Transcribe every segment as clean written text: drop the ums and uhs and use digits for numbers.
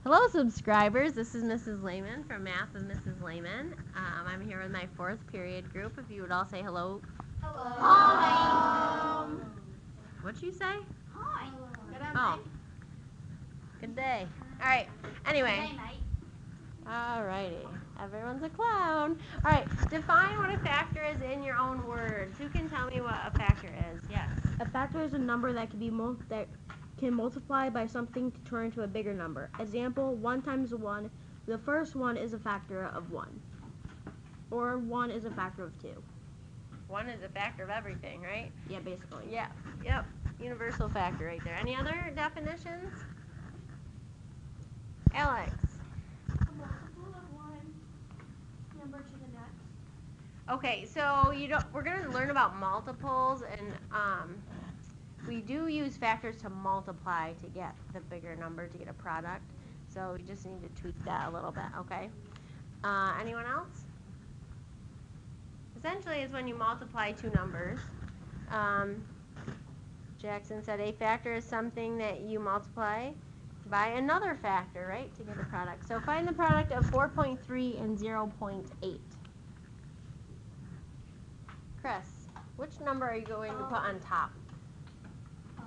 Hello, subscribers. This is Mrs. Lehman from Math with Mrs. Lehman. I'm here with my fourth period group. If you would all say hello. Hello. Hi. What'd you say? Hi. Oh. Good day. All right. Anyway. Good day, mate. Alrighty. Everyone's a clown. All right. Define what a factor is in your own words. Who can tell me what a factor is? Yes. A factor is a number that can multiply by something to turn into a bigger number. Example, 1 times 1. The first one is a factor of 1. Or 1 is a factor of 2. 1 is a factor of everything, right? Yeah, basically. Yeah. Yep. Universal factor right there. Any other definitions? Alex. A multiple of one number to the next. Okay, so we're going to learn about multiples, and we do use factors to multiply to get the bigger number, to get a product. So we just need to tweak that a little bit, okay? Anyone else? Essentially, it's when you multiply two numbers. Jackson said a factor is something that you multiply by another factor, right, to get a product. So find the product of 4.3 and 0.8. Chris, which number are you going to put on top? 4.3.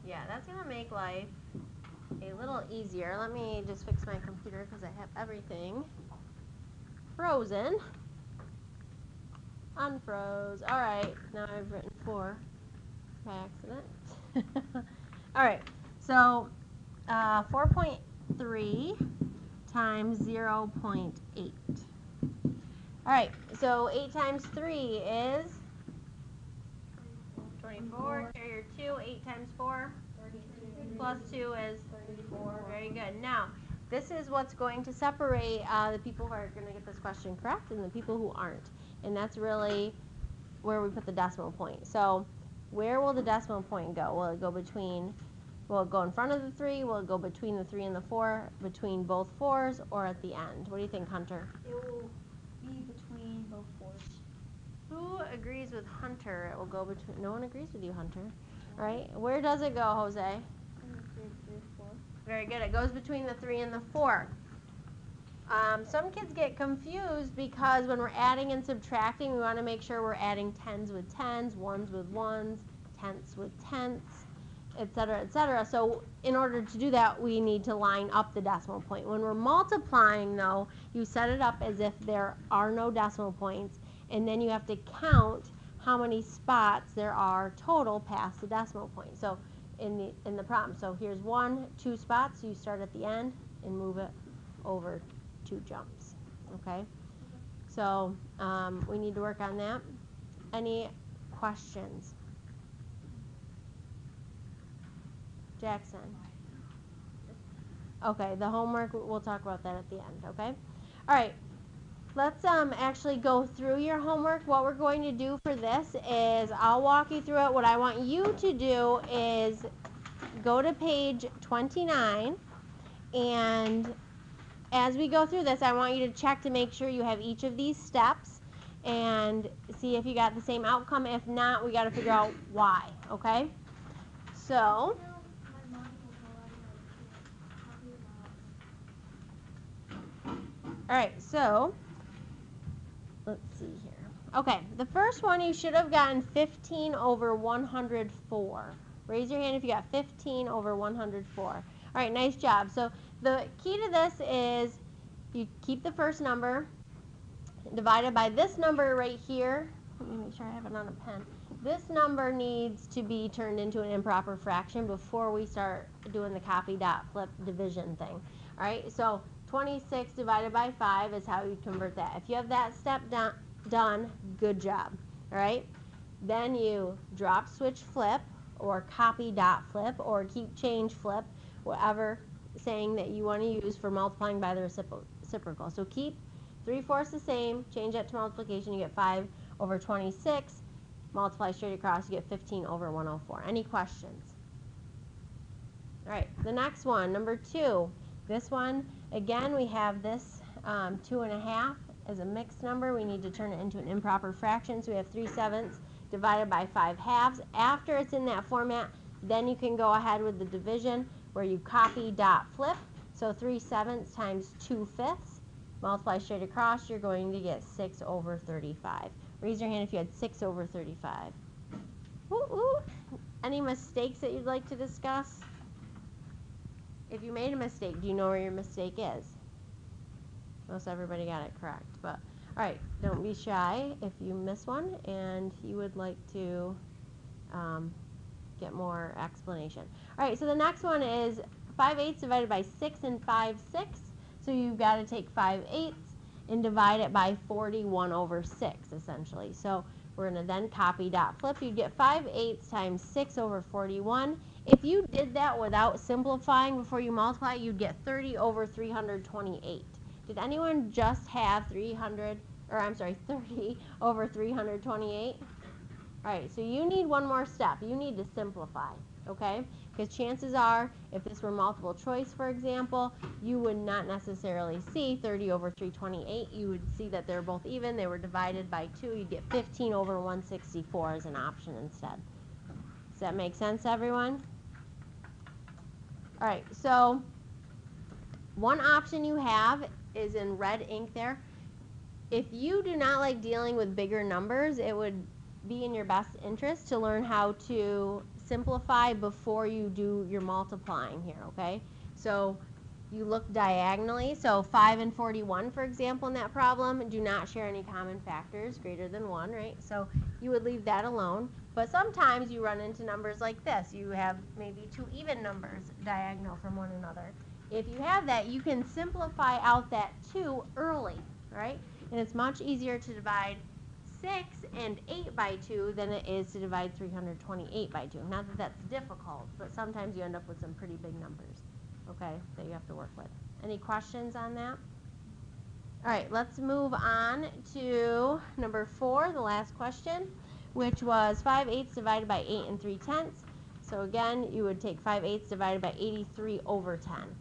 Yeah, that's going to make life a little easier. Let me just fix my computer because I have everything frozen. Unfroze. All right, now I've written 4 by accident. All right, so 4.3 times 0.8. All right, so 8 times 3 is 24. Carry your 2. 8 times 4 plus 2 is 34. Very good. Now, this is what's going to separate the people who are going to get this question correct and the people who aren't. And that's really where we put the decimal point. So where will the decimal point go? Will it go in front of the 3? Will it go between the 3 and the 4? Between both 4s, or at the end? What do you think, Hunter? It will be between both 4s. Who agrees with Hunter? It will go between. No one agrees with you, Hunter. Right? Where does it go, Jose? 3, 4. Very good. It goes between the 3 and the 4. Some kids get confused because when we're adding and subtracting, we want to make sure we're adding 10s with 10s, 1s with 1s, tenths with tenths, etc., etc. So in order to do that, we need to line up the decimal point. When we're multiplying, though, you set it up as if there are no decimal points, and then you have to count how many spots there are total past the decimal point. So in the problem, so here's 1, 2 spots. So you start at the end and move it over 2 jumps. Okay? So we need to work on that. Any questions? Jackson? Okay, the homework, we'll talk about that at the end, okay? All right, let's actually go through your homework. What we're going to do for this is I'll walk you through it. What I want you to do is go to page 29, and as we go through this, I want you to check to make sure you have each of these steps and see if you got the same outcome. If not, we got to figure out why, okay? So, all right, so let's see here. Okay, the first one you should have gotten 15 over 104. Raise your hand if you got 15 over 104. All right, nice job. So the key to this is you keep the first number divided by this number right here. Let me make sure I have it on a pen. This number needs to be turned into an improper fraction before we start doing the copy dot flip division thing. All right, so 26 divided by 5 is how you convert that. If you have that step done, good job. All right, then you drop, switch, flip, or copy dot flip, or keep, change, flip, whatever saying that you want to use for multiplying by the reciprocal. So keep 3/4 the same, change that to multiplication, you get 5 over 26, multiply straight across, you get 15 over 104. Any questions? All right, the next one, number 2. This one, again, we have this 2.5 as a mixed number. We need to turn it into an improper fraction, so we have 3/7 divided by 5 halves. After it's in that format, Then you can go ahead with the division where you copy, dot, flip. So 3/7 times 2/5. Multiply straight across, you're going to get 6 over 35. Raise your hand if you had 6 over 35. Woo woo. Any mistakes that you'd like to discuss? If you made a mistake, do you know where your mistake is? Most everybody got it correct, but all right, don't be shy if you miss one and you would like to get more explanation. All right, so the next one is 5/8 divided by 6 and 5/6. So you've got to take 5/8 and divide it by 41 over 6, essentially. So we're going to then copy, dot, flip. You'd get 5/8 times 6 over 41. If you did that without simplifying before you multiply, you'd get 30 over 328. Did anyone just have 30 over 328? All right, so you need one more step. You need to simplify, okay? Because chances are, if this were multiple choice, for example, you would not necessarily see 30 over 328. You would see that they're both even. They were divided by 2. You'd get 15 over 164 as an option instead. Does that make sense, everyone? All right, so one option you have is in red ink there. If you do not like dealing with bigger numbers, it would be in your best interest to learn how to simplify before you do your multiplying here, okay? So you look diagonally. So 5 and 41, for example, in that problem, do not share any common factors greater than 1, right? So you would leave that alone. But sometimes you run into numbers like this. You have maybe 2 even numbers diagonal from one another. If you have that, you can simplify out that 2 early, right? And it's much easier to divide 6 and 8 by 2 than it is to divide 328 by 2. Not that that's difficult, but sometimes you end up with some pretty big numbers, okay, that you have to work with. Any questions on that? All right, let's move on to number 4, the last question, which was 5/8 divided by 8 and 3/10. So again, you would take 5/8 divided by 83 over 10.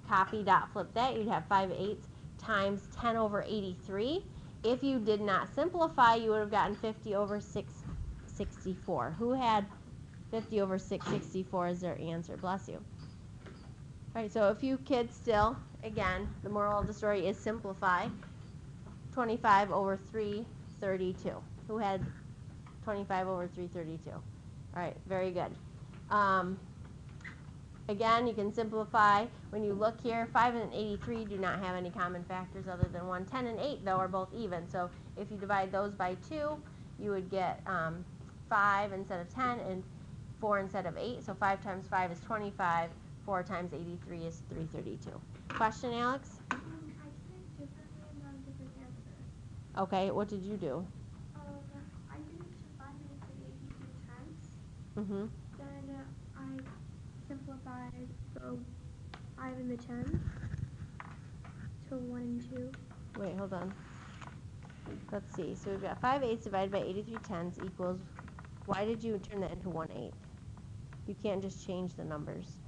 Copy, dot, flip that. You'd have 5/8 times 10 over 83. If you did not simplify, you would have gotten 50 over 664. Who had 50 over 664 as their answer? Bless you. All right, so a few kids still, again, the moral of the story is simplify. 25 over 332. Who had 25 over 332? All right, very good. Again, you can simplify. When you look here, 5 and 83 do not have any common factors other than 1. 10 and 8, though, are both even. So if you divide those by 2, you would get 5 instead of 10 and 4 instead of 8. So 5 times 5 is 25. 4 times 83 is 332. Question, Alex? I did it differently and got a different answer. Okay, what did you do? I did it to 5 and 83 tenths. Mm-hmm. Then I simplified the 5 and the 10 to 1 and 2. Wait, hold on. Let's see. So we've got 5/8 divided by 83 tenths equals, why did you turn that into 1/8? You can't just change the numbers.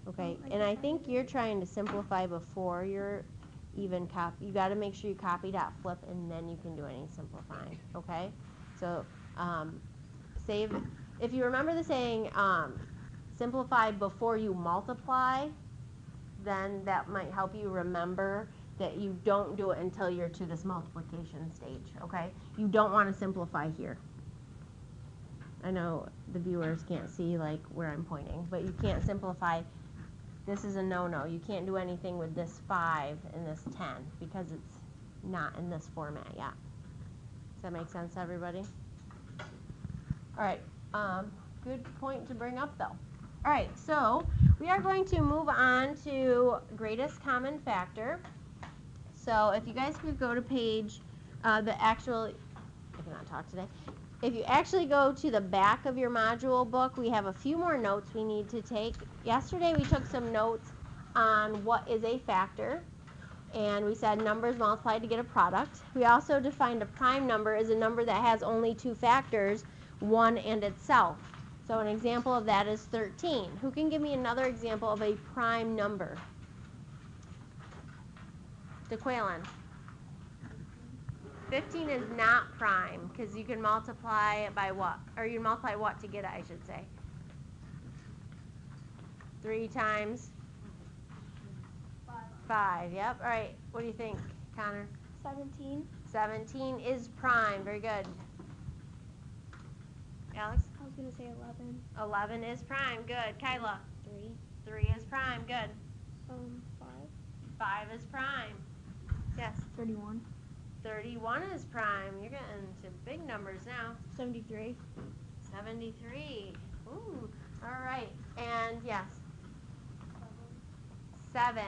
Okay, and I think you're trying to simplify before you're even copy. You got to make sure you copy, dot, flip, and then you can do any simplifying, okay? So save, if you remember the saying, simplify before you multiply, then that might help you remember that you don't do it until you're to this multiplication stage, okay? You don't want to simplify here. I know the viewers can't see like where I'm pointing, but you can't simplify. This is a no-no. You can't do anything with this 5 and this 10 because it's not in this format yet. Does that make sense to everybody? All right, good point to bring up though. All right, so we are going to move on to greatest common factor. So if you guys could go to page, I cannot talk today. If you actually go to the back of your module book, we have a few more notes we need to take. Yesterday we took some notes on what is a factor, and we said numbers multiplied to get a product. We also defined a prime number as a number that has only 2 factors, 1 and itself. So an example of that is 13. Who can give me another example of a prime number? DeQuaylen. 15 is not prime because you can multiply it by what? Or you multiply what to get it, I should say. 3 times 5. Yep. All right. What do you think, Connor? 17. 17 is prime. Very good. Alex? I was going to say 11. 11 is prime. Good. Kyla? 3. 3 is prime. Good. 5. 5 is prime. Yes. 31. 31 is prime. You're getting to big numbers now. 73. 73. Ooh. All right. And yes. 7.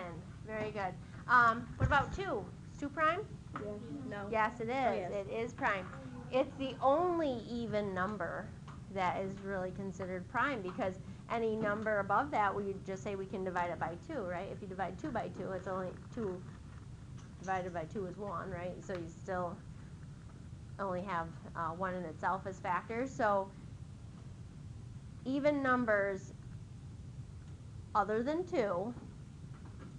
Very good. What about 2? Is 2 prime? Yes. No. Yes, it is. yes. It is prime. It's the only even number that is really considered prime, because any number above that, we just say we can divide it by 2, right? If you divide 2 by 2, it's only 2 divided by 2 is 1, right? So you still only have 1 in itself as factors. So even numbers other than 2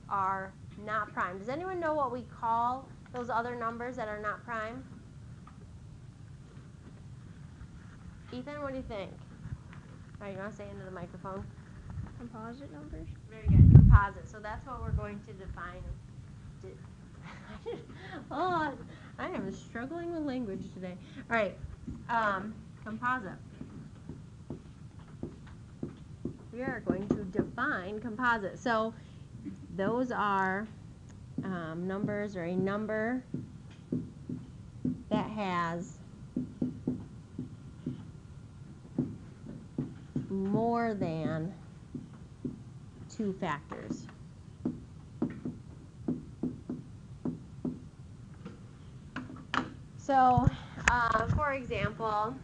are not prime. Does anyone know what we call those other numbers that are not prime? Ethan, what do you think? All right, you want to say into the microphone? Composite numbers? Very good. Composite. So that's what we're going to define. Oh, I am struggling with language today. All right. Composite. We are going to define composite. So those are numbers, or a number that has more than 2 factors. So, for example,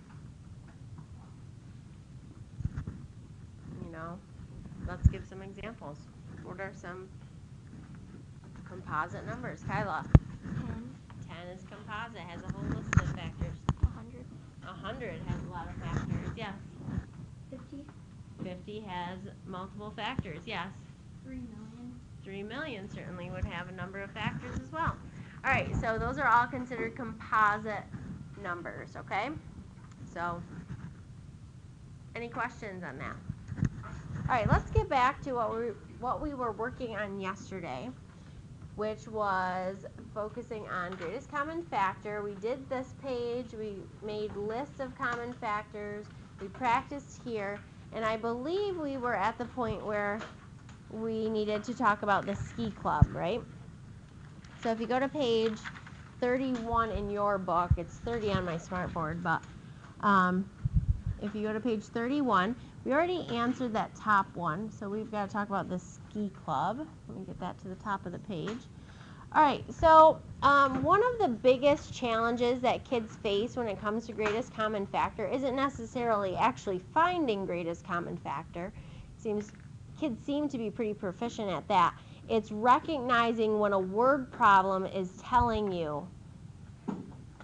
let's give some examples. What are some composite numbers? Kyla? 10. 10 is composite, has a whole list of factors. 100. 100 has a lot of factors, yes. 50. 50 has multiple factors, yes. 3 million. 3 million certainly would have a number of factors as well. All right, so those are all considered composite numbers, okay? So, any questions on that? All right, let's get back to what we were working on yesterday, which was focusing on greatest common factor. We did this page, we made lists of common factors, we practiced here, and I believe we were at the point where we needed to talk about the ski club, right? So if you go to page 31 in your book, it's 30 on my smartboard, but if you go to page 31, we already answered that top one, so we've got to talk about the ski club. Let me get that to the top of the page. All right, so one of the biggest challenges that kids face when it comes to greatest common factor isn't necessarily actually finding greatest common factor. Kids seem to be pretty proficient at that. It's recognizing when a word problem is telling you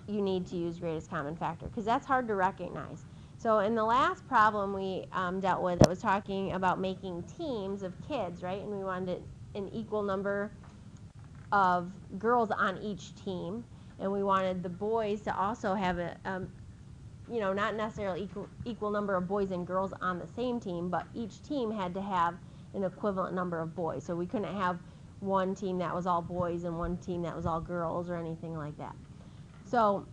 you need to use greatest common factor, because that's hard to recognize. So in the last problem we dealt with, it was talking about making teams of kids, right? And we wanted an equal number of girls on each team, and we wanted the boys to also have not necessarily equal number of boys and girls on the same team, but each team had to have an equivalent number of boys. So we couldn't have one team that was all boys and one team that was all girls or anything like that. So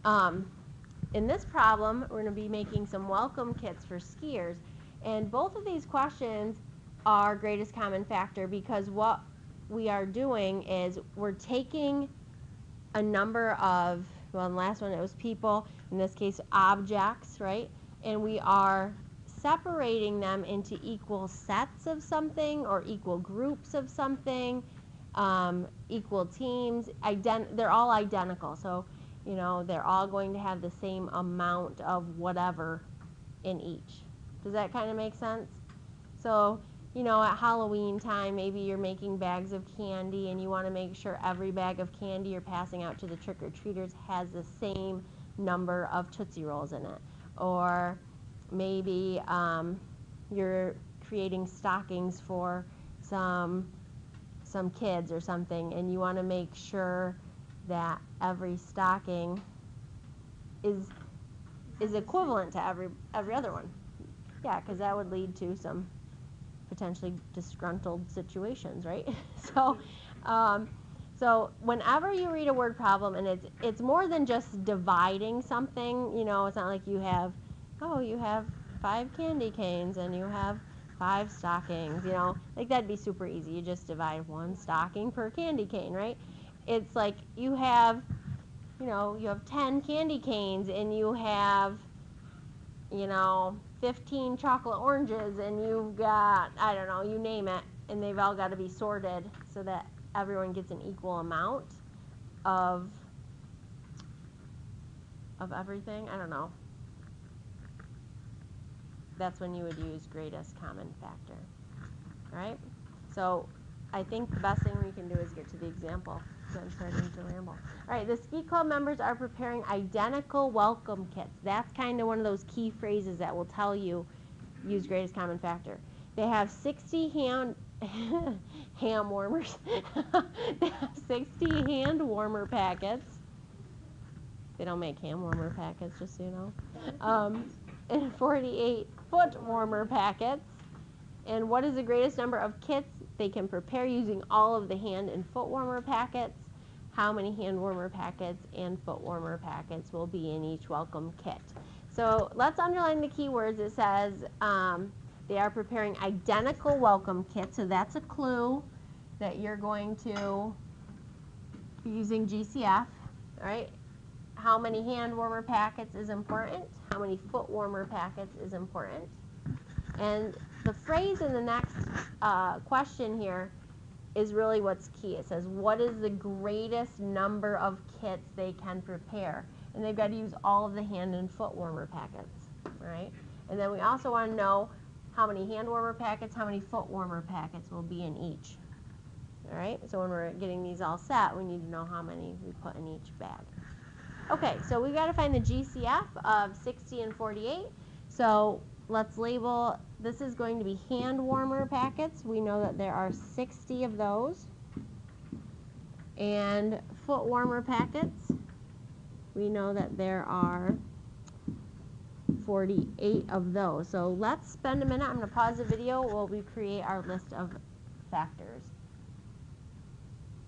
in this problem, we're going to be making some welcome kits for skiers, and both of these questions are greatest common factor, because what we are doing is we're taking a number of, well, in the last one it was people, in this case objects, right? And we are separating them into equal sets of something or equal groups of something, equal teams. They're all identical, so they're all going to have the same amount of whatever in each. Does that kind of make sense? So, at Halloween time, maybe you're making bags of candy and you want to make sure every bag of candy you're passing out to the trick-or-treaters has the same number of Tootsie Rolls in it. Or maybe you're creating stockings for some kids or something, and you want to make sure that every stocking is equivalent to every other one. Yeah, because that would lead to some potentially disgruntled situations, right? So, so whenever you read a word problem, and it's more than just dividing something, you know, it's not like you have 5 candy canes and you have 5 stockings, you know, like that'd be super easy. You just divide 1 stocking per candy cane, right? It's like you have 10 candy canes and you have, 15 chocolate oranges and you've got, I don't know, you name it, and they've all got to be sorted so that everyone gets an equal amount of everything. I don't know. That's when you would use greatest common factor. All right? So I think the best thing we can do is get to the example. So I'm starting to ramble. All right, the ski club members are preparing identical welcome kits. That's kind of one of those key phrases that will tell you use greatest common factor. They have 60 ham warmers. They have 60 hand warmer packets. They don't make ham warmer packets, just so you know. And 48 foot warmer packets. And what is the greatest number of kits they can prepare using all of the hand and foot warmer packets? How many hand warmer packets and foot warmer packets will be in each welcome kit? So let's underline the keywords. It says they are preparing identical welcome kits. So that's a clue that you're going to be using GCF. All right. How many hand warmer packets is important? How many foot warmer packets is important? And the phrase in the next question here is really what's key. It says, what is the greatest number of kits they can prepare? And they've got to use all of the hand and foot warmer packets, right? And then we also want to know how many hand warmer packets, how many foot warmer packets will be in each. All right, so when we're getting these all set, we need to know how many we put in each bag. Okay, so we've got to find the GCF of 60 and 48. So let's label, this is going to be hand warmer packets. We know that there are 60 of those. And foot warmer packets, we know that there are 48 of those. So let's spend a minute. I'm going to pause the video while we create our list of factors.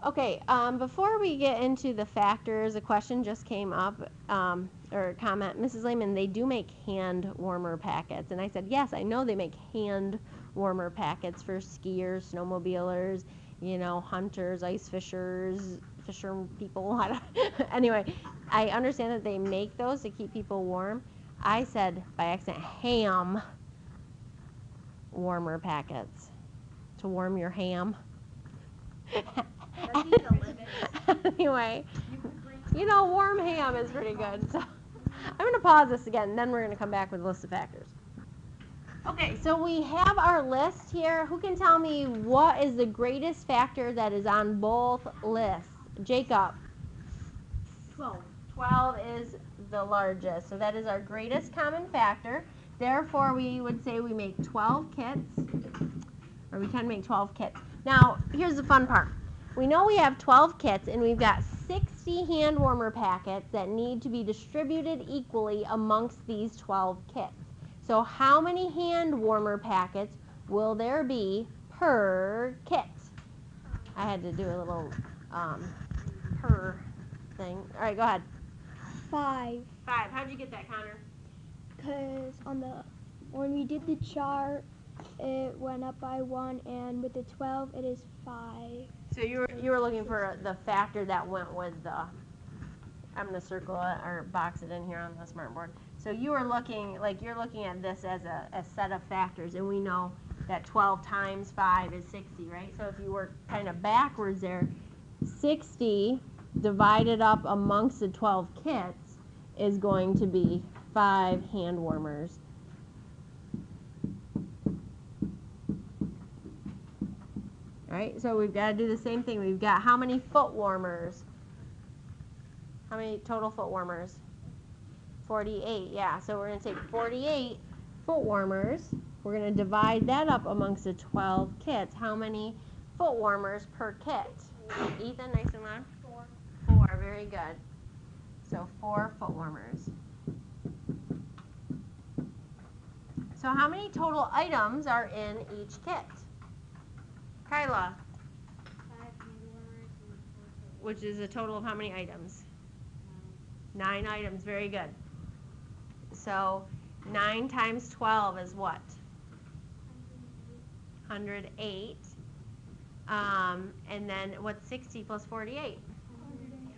Okay, before we get into the factors, a question just came up, or a comment. Mrs. Lehman, they do make hand warmer packets. And I said, yes, I know they make hand warmer packets for skiers, snowmobilers, hunters, ice fishers, fisher people. Anyway, I understand that they make those to keep people warm. I said, by accident, ham warmer packets to warm your ham. Anyway, warm ham is pretty good. So I'm going to pause this again, and then we're going to come back with a list of factors. Okay, so we have our list here. Who can tell me what is the greatest factor that is on both lists? Jacob. 12. 12 is the largest, so that is our greatest common factor. Therefore, we would say we make 12 kits, or we can make 12 kits. Now, here's the fun part. We know we have 12 kits, and we've got 60 hand warmer packets that need to be distributed equally amongst these 12 kits. So how many hand warmer packets will there be per kit? I had to do a little per thing. All right, go ahead. 5. 5. How'd you get that, Connor? Because when we did the chart, it went up by 1, and with the 12, it is 5. So you were looking for the factor that went with the, I'm going to circle it or box it in here on the smart board. So you were looking, you're looking at this as a set of factors, and we know that 12 times 5 is 60, right? So if you work kind of backwards there, 60 divided up amongst the 12 kits is going to be 5 hand warmers. All right, so we've got to do the same thing. We've got how many foot warmers? How many total foot warmers? 48, yeah. So we're going to take 48 foot warmers. We're going to divide that up amongst the 12 kits. How many foot warmers per kit? Ethan, nice and loud. 4. 4, very good. So 4 foot warmers. So how many total items are in each kit? Kyla, 5 hand warmers and 4 which is a total of how many items? 9 items, very good. So 9 times 12 is what? 108. And then what's 60 plus 48?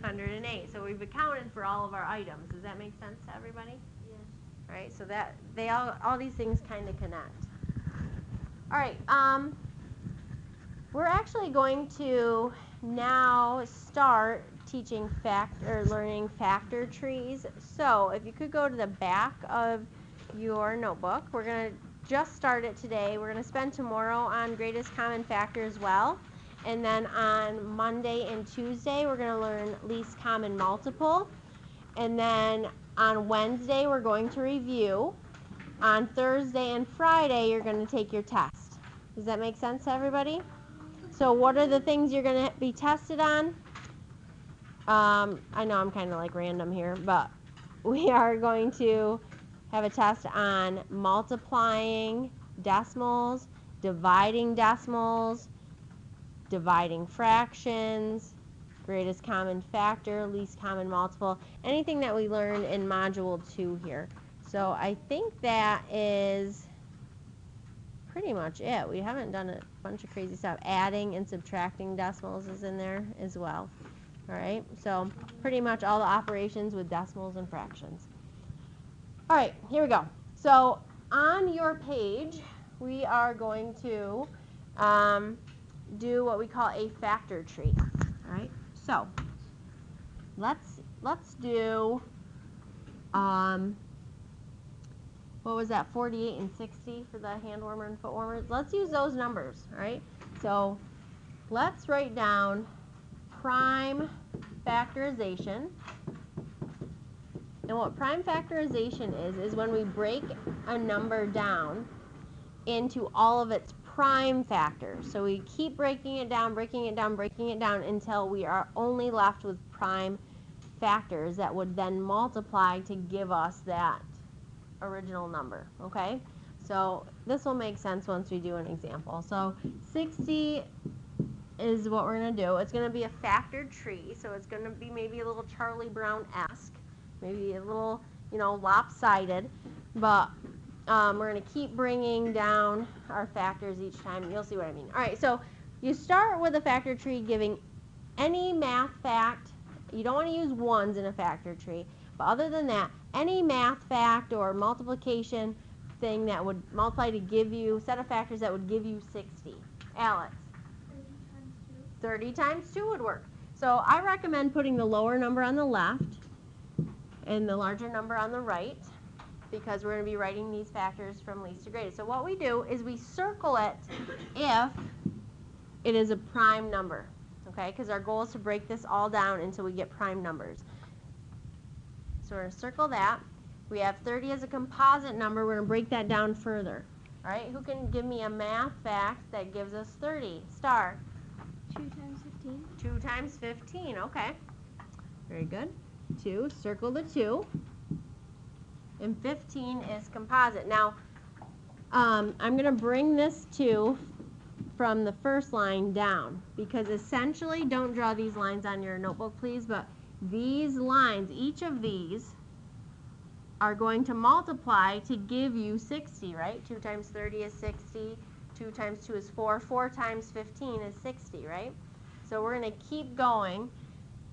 108. So we've accounted for all of our items. Does that make sense to everybody? Yes. All right, so that all these things kind of connect. All right, we're actually going to now start teaching learning factor trees. So if you could go to the back of your notebook, we're going to just start it today. We're going to spend tomorrow on greatest common factor as well. And then on Monday and Tuesday, we're going to learn least common multiple. And then on Wednesday, we're going to review. On Thursday and Friday, you're going to take your test. Does that make sense to everybody? So what are the things you're going to be tested on? I know I'm kind of like random here, but we are going to have a test on multiplying decimals, dividing fractions, greatest common factor, least common multiple, anything that we learned in Module 2 here. So I think that is pretty much it. We haven't done a bunch of crazy stuff. Adding and subtracting decimals is in there as well. All right, so pretty much all the operations with decimals and fractions. All right, here we go. So on your page, we are going to do what we call a factor tree. All right, so let's do what was that, 48 and 60 for the hand warmer and foot warmer? Let's use those numbers, all right? So let's write down prime factorization. And what prime factorization is when we break a number down into all of its prime factors. So we keep breaking it down until we are only left with prime factors that would then multiply to give us that original number, okay? So this will make sense once we do an example. So 60 is what we're going to do. It's going to be a factored tree, so it's going to be maybe a little Charlie Brown-esque, maybe a little, lopsided, but we're going to keep bringing down our factors each time. You'll see what I mean. All right, so you start with a factor tree giving any math fact. You don't want to use ones in a factor tree, but other than that, any math fact or multiplication thing that would multiply to give you, set of factors that would give you 60. Alex? 30 times 2 would work. So I recommend putting the lower number on the left and the larger number on the right, because we're going to be writing these factors from least to greatest. So what we do is we circle it if it is a prime number, okay? Because our goal is to break this all down until we get prime numbers. So we're going to circle that. We have 30 as a composite number. We're going to break that down further. All right, who can give me a math fact that gives us 30? Star. 2 times 15. 2 times 15, okay. Very good. 2, circle the 2. And 15 is composite. Now, I'm going to bring this 2 from the first line down, because essentially, don't draw these lines on your notebook, please, but these lines, each of these, are going to multiply to give you 60, right? 2 times 30 is 60. 2 times 2 is 4. 4 times 15 is 60, right? So we're going to keep going,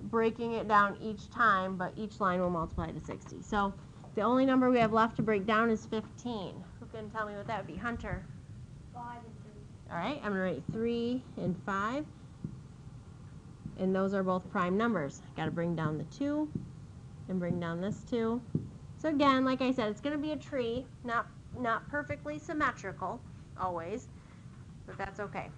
breaking it down each time, but each line will multiply to 60. So the only number we have left to break down is 15. Who can tell me what that would be? Hunter. 5 and 3. All right, I'm going to write 3 and 5. And those are both prime numbers. Got to bring down the 2 and bring down this 2. So again, like I said, it's going to be a tree, not perfectly symmetrical always, but that's okay.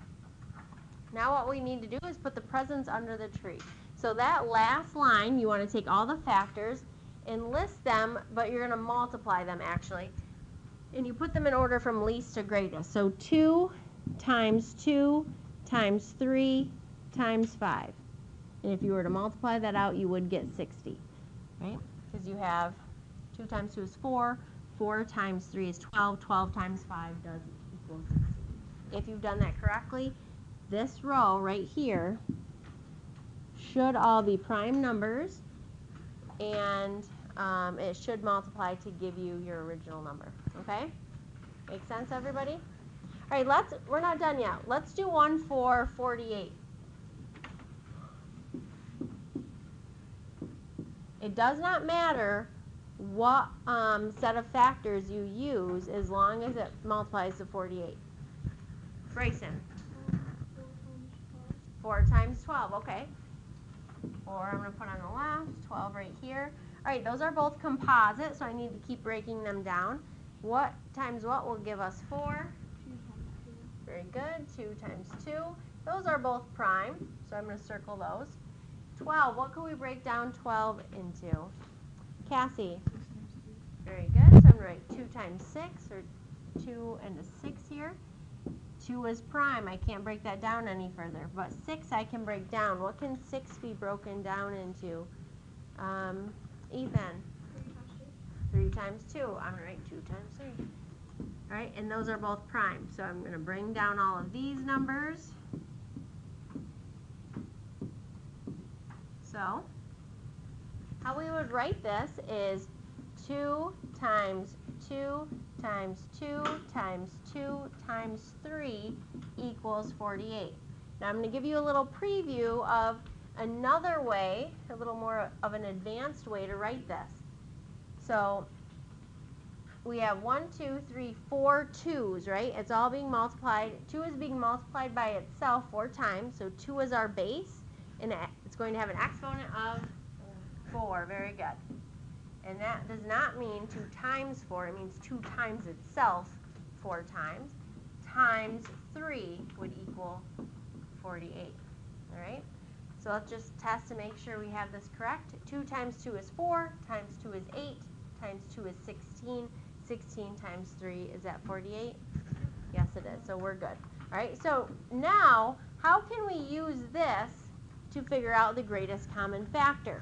Now what we need to do is put the presents under the tree. So that last line, you want to take all the factors and list them, but you're going to multiply them actually. And you put them in order from least to greatest. So 2 times 2 times 3 times 5. And if you were to multiply that out, you would get 60, right? Because you have 2 times 2 is 4. 4 times 3 is 12. 12 times 5 does equal 16. If you've done that correctly, this row right here should all be prime numbers, and it should multiply to give you your original number. Okay? Make sense, everybody? All right, we're not done yet. Let's do one for 48. It does not matter what set of factors you use as long as it multiplies to 48. Bryson. 4 times 12, okay. Or I'm going to put on the left, 12 right here. All right, those are both composite, so I need to keep breaking them down. What times what will give us 4? Very good. 2 times 2. Those are both prime, so I'm going to circle those. 12, what can we break down 12 into? Cassie. Very good. So I'm going to write 2 times 6, or 2 and a 6 here. 2 is prime. I can't break that down any further. But 6 I can break down. What can 6 be broken down into? Ethan. 3 times 2. I'm going to write 2 times 3. All right, and those are both prime. So I'm going to bring down all of these numbers. So how we would write this is 2 times 2 times 2 times 2 times 3 equals 48. Now I'm going to give you a little preview of another way, a little more of an advanced way to write this. So we have 1, 2, 3, 4 2's, right? It's all being multiplied. 2 is being multiplied by itself 4 times, so 2 is our base, and it's going to have an exponent of 4. Very good. And that does not mean 2 times 4. It means 2 times itself 4 times. Times 3 would equal 48. All right? So let's just test to make sure we have this correct. 2 times 2 is 4. Times 2 is 8. Times 2 is 16. 16 times 3 is that 48? Yes, it is. So we're good. All right? So now, how can we use this to figure out the greatest common factor?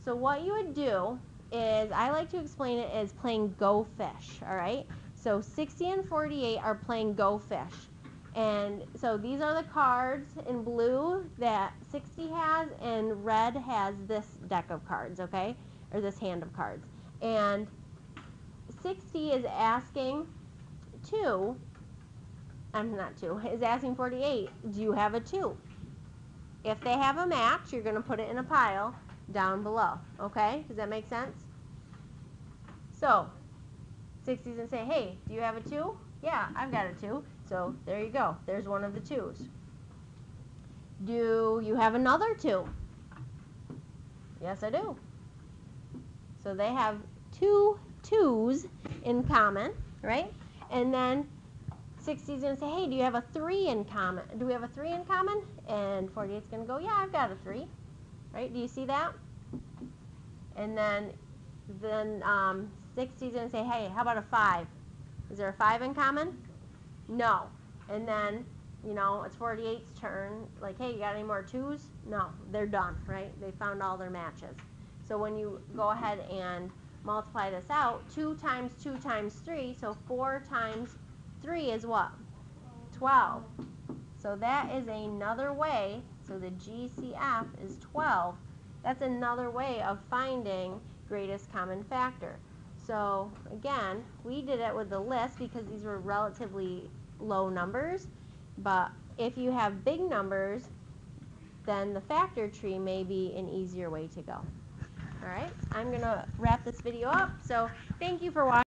So what you would do is, I like to explain it as playing Go Fish, all right? So 60 and 48 are playing Go Fish. And so these are the cards in blue that 60 has, and red has this deck of cards, okay? Or this hand of cards. And 60 is asking is asking 48, do you have a 2? If they have a match, you're going to put it in a pile down below, okay? Does that make sense? So 60 is going to say, hey, do you have a 2? Yeah, I've got a 2. So there you go. There's one of the 2's. Do you have another 2? Yes, I do. So they have 2 2's in common, right? And then 60 is going to say, hey, do you have a 3 in common? Do we have a 3 in common? And 48 is going to go, yeah, I've got a 3. Right? Do you see that? And then 60 is going to say, hey, how about a 5? Is there a 5 in common? No. And then, you know, it's 48's turn. Like, hey, you got any more 2's? No. They're done, right? They found all their matches. So when you go ahead and multiply this out, 2 times 2 times 3, so 4 times 3 is what? 12. So that is another way, so the GCF is 12. That's another way of finding greatest common factor. So again, we did it with the list because these were relatively low numbers, but if you have big numbers, then the factor tree may be an easier way to go. All right, I'm going to wrap this video up. So thank you for watching.